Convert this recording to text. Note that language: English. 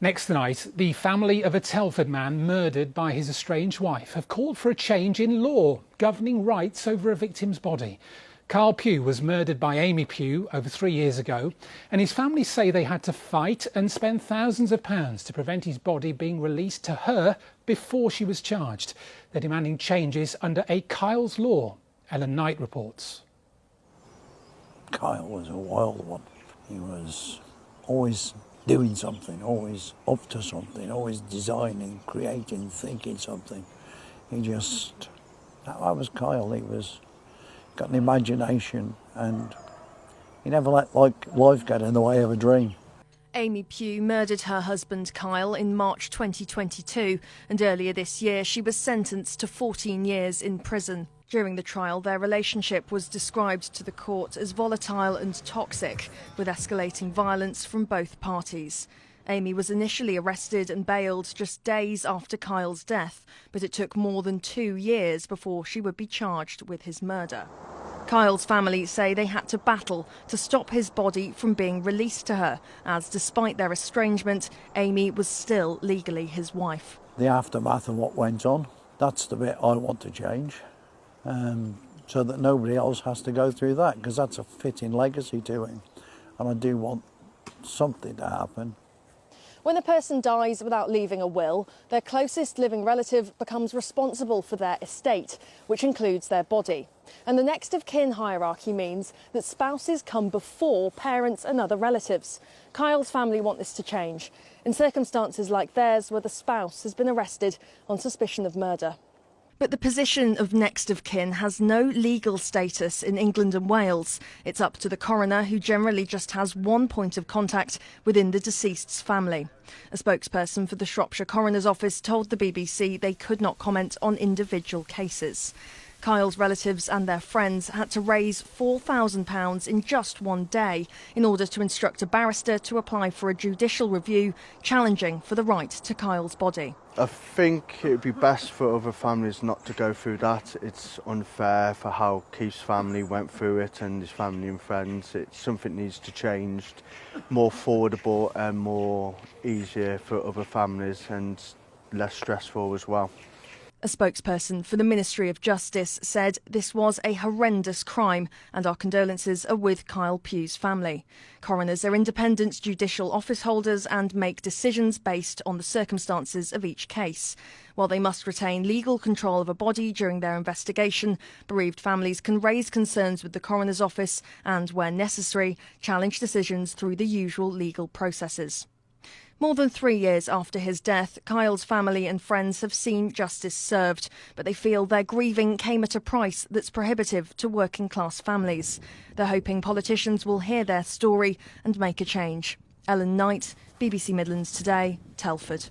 Next night, the family of a Telford man murdered by his estranged wife have called for a change in law governing rights over a victim's body. Kyle Pugh was murdered by Amy Pugh over 3 years ago, and his family say they had to fight and spend thousands of pounds to prevent his body being released to her before she was charged. They're demanding changes under a Kyle's law. Ellen Knight reports. Kyle was a wild one. He was always doing something, always up to something, always designing, creating, thinking something. That was Kyle. He got an imagination, and he never let life get in the way of a dream. Amy Pugh murdered her husband Kyle in March 2022, and earlier this year she was sentenced to 14 years in prison. During the trial, their relationship was described to the court as volatile and toxic, with escalating violence from both parties. Amy was initially arrested and bailed just days after Kyle's death, but it took more than 2 years before she would be charged with his murder. Kyle's family say they had to battle to stop his body from being released to her, as despite their estrangement, Amy was still legally his wife. The aftermath of what went on, that's the bit I want to change, so that nobody else has to go through that, because that's a fitting legacy to him. And I do want something to happen. When a person dies without leaving a will, their closest living relative becomes responsible for their estate, which includes their body. And the next of kin hierarchy means that spouses come before parents and other relatives. Kyle's family want this to change, in circumstances like theirs where the spouse has been arrested on suspicion of murder. But the position of next of kin has no legal status in England and Wales. It's up to the coroner, who generally just has one point of contact within the deceased's family. A spokesperson for the Shropshire Coroner's Office told the BBC they could not comment on individual cases. Kyle's relatives and their friends had to raise £4,000 in just one day in order to instruct a barrister to apply for a judicial review challenging for the right to Kyle's body. I think it would be best for other families not to go through that. It's unfair for how Keith's family went through it and his family and friends. It's something that needs to change, more affordable and more easier for other families and less stressful as well. A spokesperson for the Ministry of Justice said this was a horrendous crime and our condolences are with Kyle Pugh's family. Coroners are independent judicial office holders and make decisions based on the circumstances of each case. While they must retain legal control of a body during their investigation, bereaved families can raise concerns with the Coroner's Office and, where necessary, challenge decisions through the usual legal processes. More than 3 years after his death, Kyle's family and friends have seen justice served, but they feel their grieving came at a price that's prohibitive to working-class families. They're hoping politicians will hear their story and make a change. Ellen Knight, BBC Midlands Today, Telford.